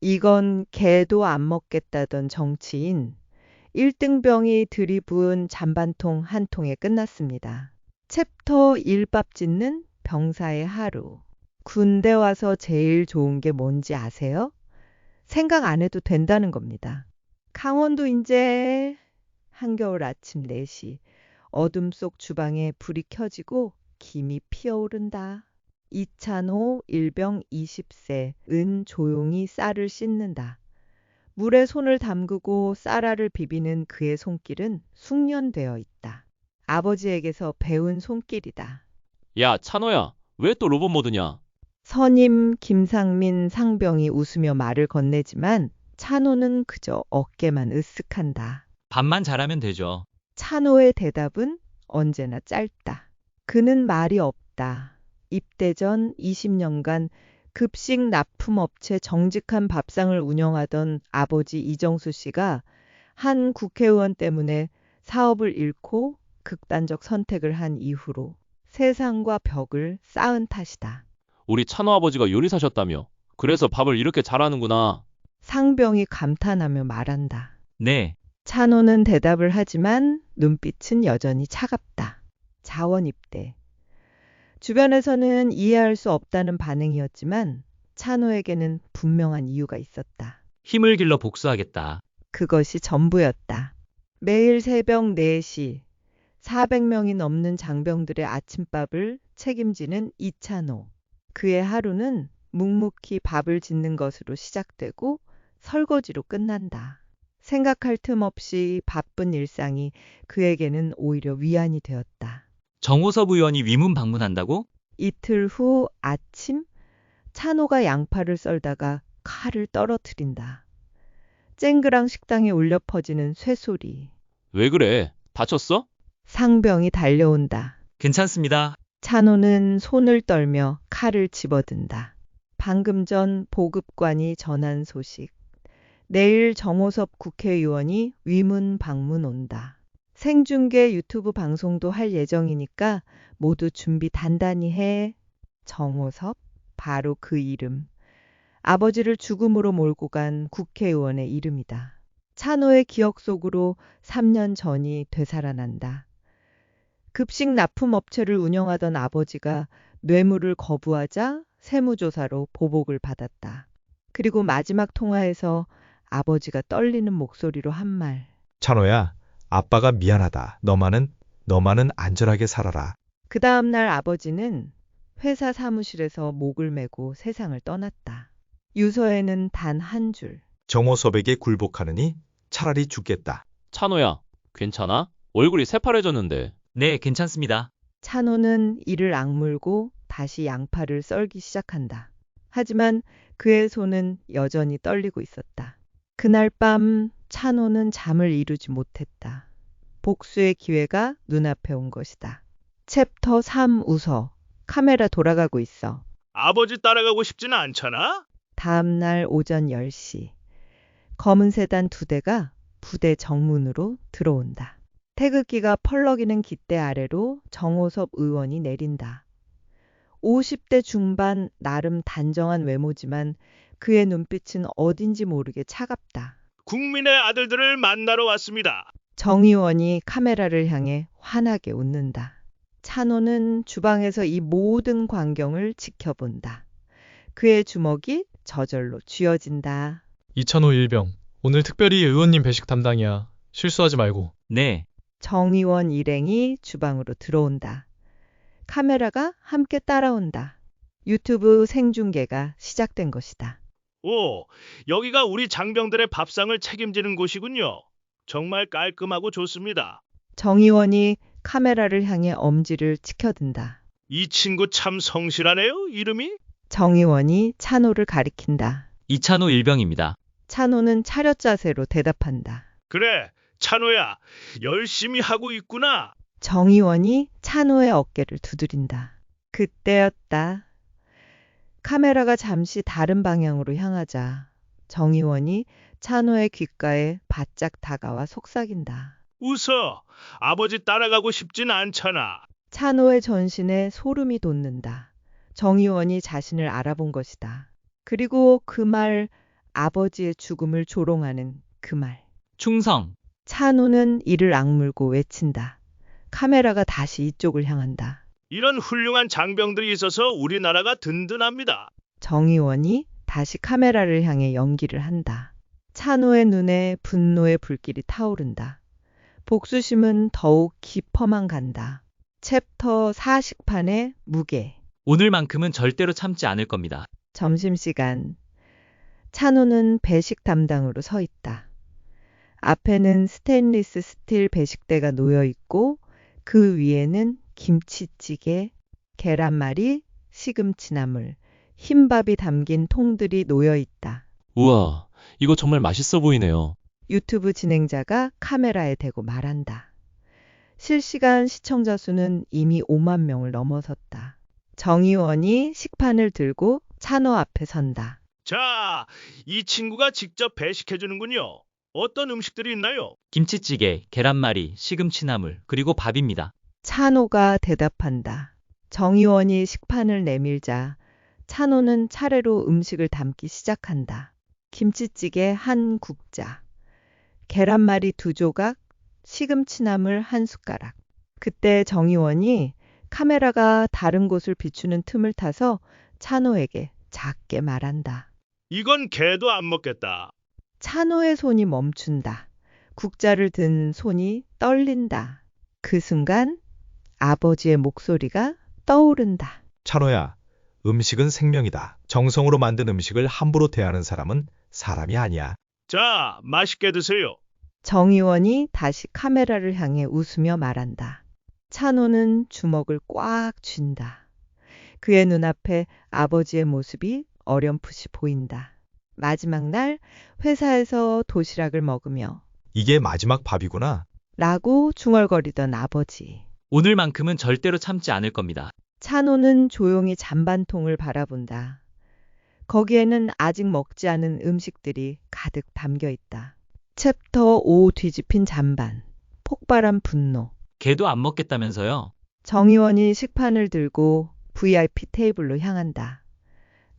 이건 개도 안 먹겠다던 정치인 1등병이 들이부은 잔반통 한 통에 끝났습니다. 챕터 1밥 짓는 병사의 하루. 군대 와서 제일 좋은 게 뭔지 아세요? 생각 안 해도 된다는 겁니다. 강원도 인제 한겨울 아침 4시 어둠 속 주방에 불이 켜지고 김이 피어오른다. 이찬호 일병 20세 은 조용히 쌀을 씻는다. 물에 손을 담그고 쌀알을 비비는 그의 손길은 숙련되어 있다. 아버지에게서 배운 손길이다. 야, 찬호야, 왜 또 로봇 모드냐? 선임 김상민 상병이 웃으며 말을 건네지만 찬호는 그저 어깨만 으쓱한다. 밥만 잘하면 되죠. 찬호의 대답은 언제나 짧다. 그는 말이 없다. 입대 전 20년간 급식 납품업체 정직한 밥상을 운영하던 아버지 이정수 씨가 한 국회의원 때문에 사업을 잃고 극단적 선택을 한 이후로 세상과 벽을 쌓은 탓이다. 우리 찬호 아버지가 요리사셨다며. 그래서 밥을 이렇게 잘하는구나. 상병이 감탄하며 말한다. 네, 찬호는 대답을 하지만 눈빛은 여전히 차갑다. 자원 입대. 주변에서는 이해할 수 없다는 반응이었지만 찬호에게는 분명한 이유가 있었다. 힘을 길러 복수하겠다. 그것이 전부였다. 매일 새벽 4시 400명이 넘는 장병들의 아침밥을 책임지는 이찬호. 그의 하루는 묵묵히 밥을 짓는 것으로 시작되고 설거지로 끝난다. 생각할 틈 없이 바쁜 일상이 그에게는 오히려 위안이 되었다. 정호섭 의원이 위문 방문한다고? 이틀 후 아침 찬호가 양파를 썰다가 칼을 떨어뜨린다. 쨍그랑 식당에 울려 퍼지는 쇠소리. 왜 그래? 다쳤어? 상병이 달려온다. 괜찮습니다. 찬호는 손을 떨며 칼을 집어든다. 방금 전 보급관이 전한 소식. 내일 정호섭 국회의원이 위문 방문 온다. 생중계 유튜브 방송도 할 예정이니까 모두 준비 단단히 해. 정호섭, 바로 그 이름. 아버지를 죽음으로 몰고 간 국회의원의 이름이다. 찬호의 기억 속으로 3년 전이 되살아난다. 급식 납품업체를 운영하던 아버지가 뇌물을 거부하자 세무조사로 보복을 받았다. 그리고 마지막 통화에서 아버지가 떨리는 목소리로 한 말. 찬호야, 아빠가 미안하다. 너만은 안전하게 살아라. 그 다음날 아버지는 회사 사무실에서 목을 메고 세상을 떠났다. 유서에는 단 한 줄. 정호섭에게 굴복하느니 차라리 죽겠다. 찬호야, 괜찮아? 얼굴이 새파래졌는데. 네, 괜찮습니다. 찬호는 이를 악물고 다시 양파를 썰기 시작한다. 하지만 그의 손은 여전히 떨리고 있었다. 그날 밤 찬호는 잠을 이루지 못했다. 복수의 기회가 눈앞에 온 것이다. 챕터 3 웃어. 카메라 돌아가고 있어. 아버지 따라가고 싶지는 않잖아? 다음 날 오전 10시. 검은 세단 2대가 부대 정문으로 들어온다. 태극기가 펄럭이는 깃대 아래로 정호섭 의원이 내린다. 50대 중반 나름 단정한 외모지만 그의 눈빛은 어딘지 모르게 차갑다. 국민의 아들들을 만나러 왔습니다. 정 의원이 카메라를 향해 환하게 웃는다. 찬호는 주방에서 이 모든 광경을 지켜본다. 그의 주먹이 저절로 쥐어진다. 이찬호 일병, 오늘 특별히 의원님 배식 담당이야. 실수하지 말고. 네, 정 의원 일행이 주방으로 들어온다. 카메라가 함께 따라온다. 유튜브 생중계가 시작된 것이다. 오, 여기가 우리 장병들의 밥상을 책임지는 곳이군요. 정말 깔끔하고 좋습니다. 정 의원이 카메라를 향해 엄지를 치켜든다. 이 친구 참 성실하네요, 이름이? 정 의원이 찬호를 가리킨다. 이찬호 일병입니다. 찬호는 차렷 자세로 대답한다. 그래, 찬호야, 열심히 하고 있구나. 정 의원이 찬호의 어깨를 두드린다. 그때였다. 카메라가 잠시 다른 방향으로 향하자 정 의원이 찬호의 귓가에 바짝 다가와 속삭인다. 웃어. 아버지 따라가고 싶진 않잖아. 찬호의 전신에 소름이 돋는다. 정 의원이 자신을 알아본 것이다. 그리고 그 말 아버지의 죽음을 조롱하는 그 말. 충성. 찬호는 이를 악물고 외친다. 카메라가 다시 이쪽을 향한다. 이런 훌륭한 장병들이 있어서 우리나라가 든든합니다. 정의원이 다시 카메라를 향해 연기를 한다. 찬호의 눈에 분노의 불길이 타오른다. 복수심은 더욱 깊어만 간다. 챕터 40판의 무게. 오늘만큼은 절대로 참지 않을 겁니다. 점심시간. 찬호는 배식 담당으로 서 있다. 앞에는 스테인리스 스틸 배식대가 놓여 있고 그 위에는 김치찌개, 계란말이, 시금치나물, 흰밥이 담긴 통들이 놓여 있다. 우와, 이거 정말 맛있어 보이네요. 유튜브 진행자가 카메라에 대고 말한다. 실시간 시청자 수는 이미 5만 명을 넘어섰다. 정의원이 식판을 들고 찬호 앞에 선다. 자, 이 친구가 직접 배식해주는군요. 어떤 음식들이 있나요? 김치찌개, 계란말이, 시금치나물, 그리고 밥입니다. 찬호가 대답한다. 정의원이 식판을 내밀자 찬호는 차례로 음식을 담기 시작한다. 김치찌개 한 국자, 계란말이 2조각, 시금치나물 1숟가락. 그때 정의원이 카메라가 다른 곳을 비추는 틈을 타서 찬호에게 작게 말한다. 이건 개도 안 먹겠다. 찬호의 손이 멈춘다. 국자를 든 손이 떨린다. 그 순간 아버지의 목소리가 떠오른다. 찬호야, 음식은 생명이다. 정성으로 만든 음식을 함부로 대하는 사람은 사람이 아니야. 자, 맛있게 드세요. 정의원이 다시 카메라를 향해 웃으며 말한다. 찬호는 주먹을 꽉 쥔다. 그의 눈앞에 아버지의 모습이 어렴풋이 보인다. 마지막 날 회사에서 도시락을 먹으며 이게 마지막 밥이구나. 라고 중얼거리던 아버지. 오늘만큼은 절대로 참지 않을 겁니다. 찬호는 조용히 잔반통을 바라본다. 거기에는 아직 먹지 않은 음식들이 가득 담겨 있다. 챕터 5 뒤집힌 잔반. 폭발한 분노. 개도 안 먹겠다면서요? 정의원이 식판을 들고 VIP 테이블로 향한다.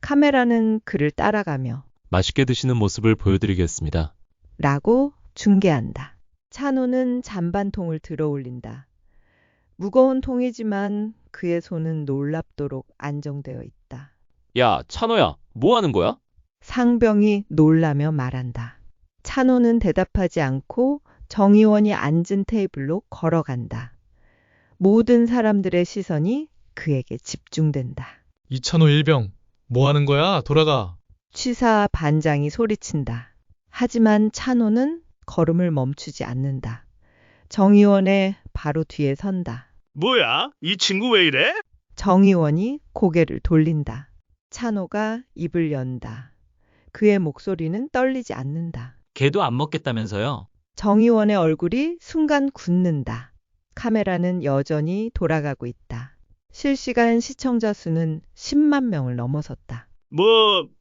카메라는 그를 따라가며 맛있게 드시는 모습을 보여드리겠습니다. 라고 중계한다. 찬호는 잔반통을 들어 올린다. 무거운 통이지만 그의 손은 놀랍도록 안정되어 있다. 야, 찬호야, 뭐 하는 거야? 상병이 놀라며 말한다. 찬호는 대답하지 않고 정의원이 앉은 테이블로 걸어간다. 모든 사람들의 시선이 그에게 집중된다. 이찬호 일병, 뭐 하는 거야? 돌아가. 취사 반장이 소리친다. 하지만 찬호는 걸음을 멈추지 않는다. 정의원의 바로 뒤에 선다. 뭐야? 이 친구 왜 이래? 정의원이 고개를 돌린다. 찬호가 입을 연다. 그의 목소리는 떨리지 않는다. 개도 안 먹겠다면서요? 정의원의 얼굴이 순간 굳는다. 카메라는 여전히 돌아가고 있다. 실시간 시청자 수는 10만 명을 넘어섰다.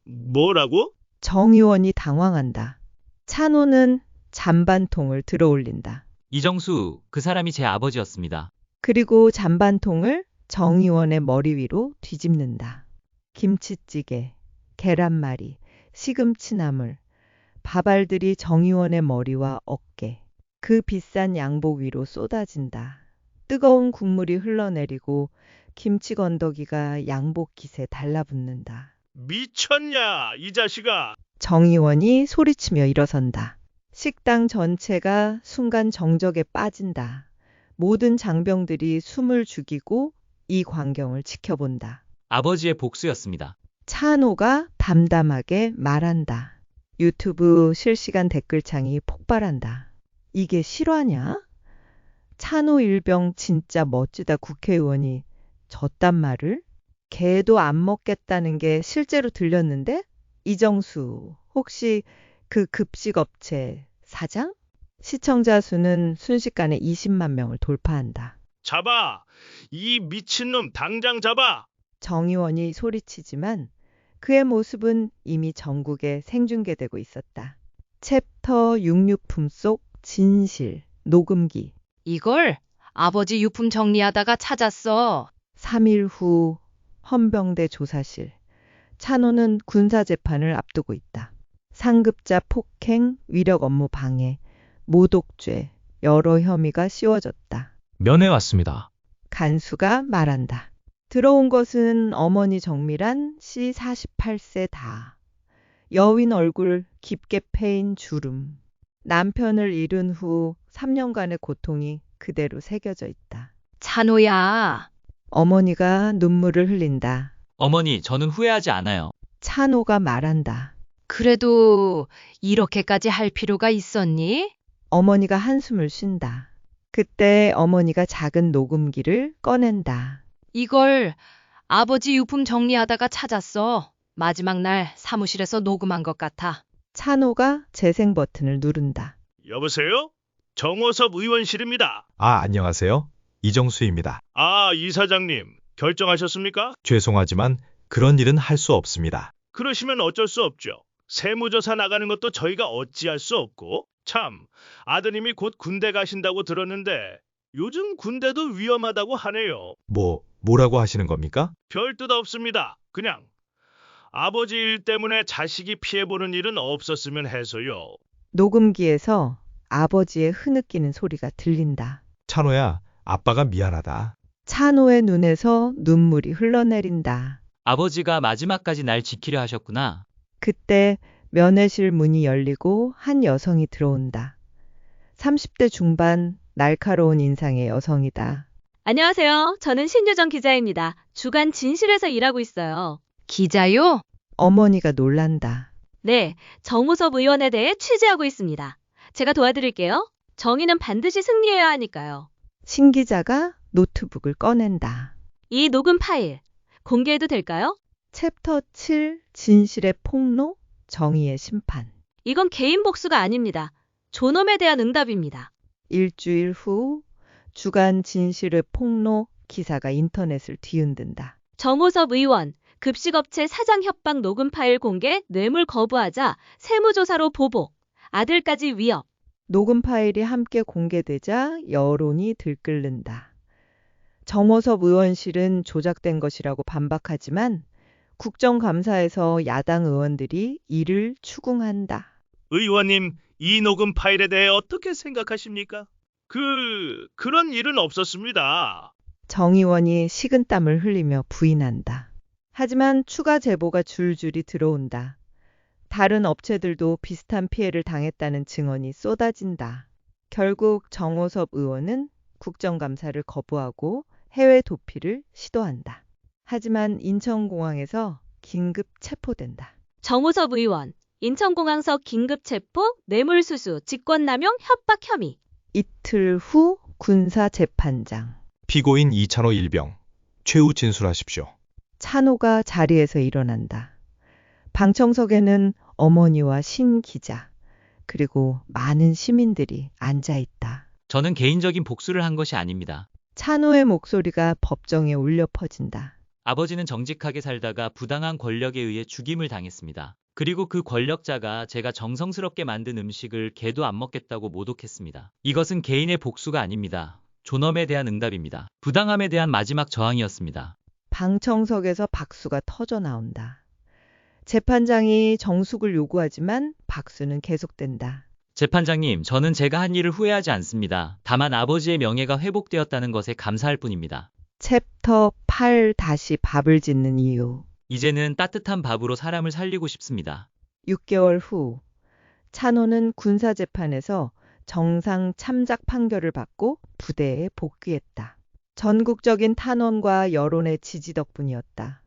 뭐라고? 정의원이 당황한다. 찬호는 잔반통을 들어 올린다. 이정수, 그 사람이 제 아버지였습니다. 그리고 잔반통을 정의원의 머리 위로 뒤집는다. 김치찌개, 계란말이, 시금치나물, 밥알들이 정의원의 머리와 어깨, 그 비싼 양복 위로 쏟아진다. 뜨거운 국물이 흘러내리고 김치 건더기가 양복 깃에 달라붙는다. 미쳤냐, 이 자식아. 정의원이 소리치며 일어선다. 식당 전체가 순간 정적에 빠진다. 모든 장병들이 숨을 죽이고 이 광경을 지켜본다. 아버지의 복수였습니다. 찬호가 담담하게 말한다. 유튜브 실시간 댓글창이 폭발한다. 이게 실화냐? 찬호 일병 진짜 멋지다 국회의원이 저딴 말을? 개도 안 먹겠다는 게 실제로 들렸는데? 이정수, 혹시 그 급식업체 사장? 시청자 수는 순식간에 20만 명을 돌파한다. 잡아! 이 미친놈 당장 잡아! 정의원이 소리치지만 그의 모습은 이미 전국에 생중계되고 있었다. 챕터 66품 속 진실, 녹음기. 이걸 아버지 유품 정리하다가 찾았어. 3일 후 헌병대 조사실. 찬호는 군사재판을 앞두고 있다. 상급자 폭행, 위력 업무 방해, 모독죄, 여러 혐의가 씌워졌다. 면회 왔습니다. 간수가 말한다. 들어온 것은 어머니 정밀한 씨 48세 다. 여윈 얼굴 깊게 패인 주름. 남편을 잃은 후 3년간의 고통이 그대로 새겨져 있다. 찬호야. 어머니가 눈물을 흘린다. 어머니, 저는 후회하지 않아요. 찬호가 말한다. 그래도 이렇게까지 할 필요가 있었니? 어머니가 한숨을 쉰다. 그때 어머니가 작은 녹음기를 꺼낸다. 이걸 아버지 유품 정리하다가 찾았어. 마지막 날 사무실에서 녹음한 것 같아. 찬호가 재생 버튼을 누른다. 여보세요? 정호섭 의원실입니다. 안녕하세요. 이정수입니다. 이사장님, 결정하셨습니까? 죄송하지만 그런 일은 할 수 없습니다. 그러시면 어쩔 수 없죠. 세무조사 나가는 것도 저희가 어찌할 수 없고. 참, 아드님이 곧 군대 가신다고 들었는데 요즘 군대도 위험하다고 하네요. 뭐라고 하시는 겁니까? 별 뜻 없습니다. 그냥 아버지 일 때문에 자식이 피해보는 일은 없었으면 해서요. 녹음기에서 아버지의 흐느끼는 소리가 들린다. 찬호야, 아빠가 미안하다. 찬호의 눈에서 눈물이 흘러내린다. 아버지가 마지막까지 날 지키려 하셨구나. 그때 면회실 문이 열리고 한 여성이 들어온다. 30대 중반 날카로운 인상의 여성이다. 안녕하세요. 저는 신유정 기자입니다. 주간 진실에서 일하고 있어요. 기자요? 어머니가 놀란다. 네, 정호섭 의원에 대해 취재하고 있습니다. 제가 도와드릴게요. 정의는 반드시 승리해야 하니까요. 신 기자가 노트북을 꺼낸다. 이 녹음 파일 공개해도 될까요? 챕터 7 진실의 폭로, 정의의 심판. 이건 개인 복수가 아닙니다. 존엄에 대한 응답입니다. 일주일 후 주간 진실의 폭로 기사가 인터넷을 뒤흔든다. 정호섭 의원, 급식업체 사장 협박 녹음 파일 공개, 뇌물 거부하자, 세무조사로 보복, 아들까지 위협. 녹음 파일이 함께 공개되자 여론이 들끓는다. 정호섭 의원실은 조작된 것이라고 반박하지만 국정감사에서 야당 의원들이 이를 추궁한다. 의원님, 이 녹음 파일에 대해 어떻게 생각하십니까? 그런 일은 없었습니다. 정 의원이 식은땀을 흘리며 부인한다. 하지만 추가 제보가 줄줄이 들어온다. 다른 업체들도 비슷한 피해를 당했다는 증언이 쏟아진다. 결국 정호섭 의원은 국정감사를 거부하고 해외 도피를 시도한다. 하지만 인천공항에서 긴급 체포된다. 정호섭 의원, 인천공항서 긴급 체포, 뇌물수수, 직권남용, 협박 혐의. 이틀 후 군사재판장. 피고인 이찬호 일병. 최후 진술하십시오. 찬호가 자리에서 일어난다. 방청석에는 어머니와 신 기자, 그리고 많은 시민들이 앉아 있다. 저는 개인적인 복수를 한 것이 아닙니다. 찬호의 목소리가 법정에 울려 퍼진다. 아버지는 정직하게 살다가 부당한 권력에 의해 죽임을 당했습니다. 그리고 그 권력자가 제가 정성스럽게 만든 음식을 개도 안 먹겠다고 모독했습니다. 이것은 개인의 복수가 아닙니다. 존엄에 대한 응답입니다. 부당함에 대한 마지막 저항이었습니다. 방청석에서 박수가 터져 나온다. 재판장이 정숙을 요구하지만 박수는 계속된다. 재판장님, 저는 제가 한 일을 후회하지 않습니다. 다만 아버지의 명예가 회복되었다는 것에 감사할 뿐입니다. 챕터 8 다시 밥을 짓는 이유. 이제는 따뜻한 밥으로 사람을 살리고 싶습니다. 6개월 후 찬호는 군사재판에서 정상 참작 판결을 받고 부대에 복귀했다. 전국적인 탄원과 여론의 지지 덕분이었다.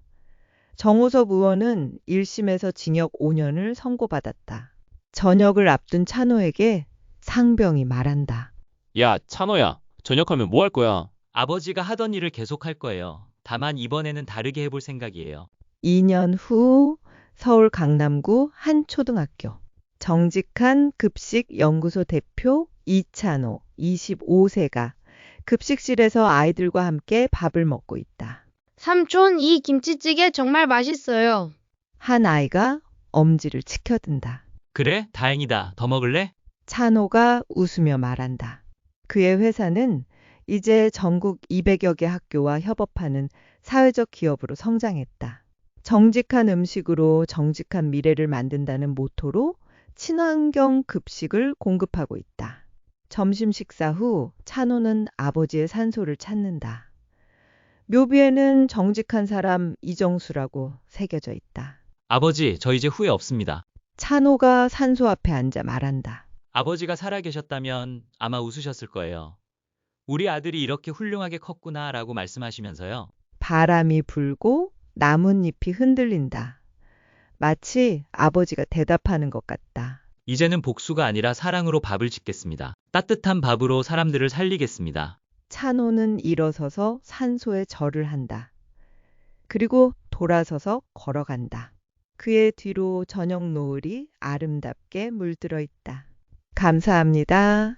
정호섭 의원은 1심에서 징역 5년을 선고받았다. 전역을 앞둔 찬호에게 상병이 말한다. 야, 찬호야. 전역하면 뭐 할 거야? 아버지가 하던 일을 계속할 거예요. 다만 이번에는 다르게 해볼 생각이에요. 2년 후 서울 강남구 한 초등학교. 정직한 급식연구소 대표 이찬호 25세가 급식실에서 아이들과 함께 밥을 먹고 있다. 삼촌, 이 김치찌개 정말 맛있어요. 한 아이가 엄지를 치켜든다. 그래? 다행이다. 더 먹을래? 찬호가 웃으며 말한다. 그의 회사는 이제 전국 200여 개 학교와 협업하는 사회적 기업으로 성장했다. 정직한 음식으로 정직한 미래를 만든다는 모토로 친환경 급식을 공급하고 있다. 점심 식사 후 찬호는 아버지의 산소를 찾는다. 묘비에는 정직한 사람 이정수라고 새겨져 있다. 아버지, 저 이제 후회 없습니다. 찬호가 산소 앞에 앉아 말한다. 아버지가 살아계셨다면 아마 웃으셨을 거예요. 우리 아들이 이렇게 훌륭하게 컸구나 라고 말씀하시면서요. 바람이 불고 나뭇잎이 흔들린다. 마치 아버지가 대답하는 것 같다. 이제는 복수가 아니라 사랑으로 밥을 짓겠습니다. 따뜻한 밥으로 사람들을 살리겠습니다. 찬호는 일어서서 산소에 절을 한다. 그리고 돌아서서 걸어간다. 그의 뒤로 저녁 노을이 아름답게 물들어 있다. 감사합니다.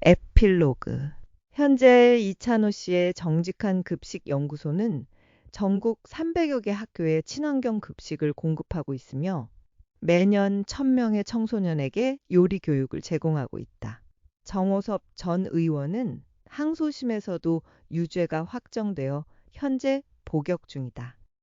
에필로그. 현재 이찬호 씨의 정직한 급식 연구소는 전국 300여 개 학교에 친환경 급식을 공급하고 있으며 매년 1000명의 청소년에게 요리 교육을 제공하고 있다. 정호섭 전 의원은 항소심에서도 유죄가 확정되어 현재 복역 중이다.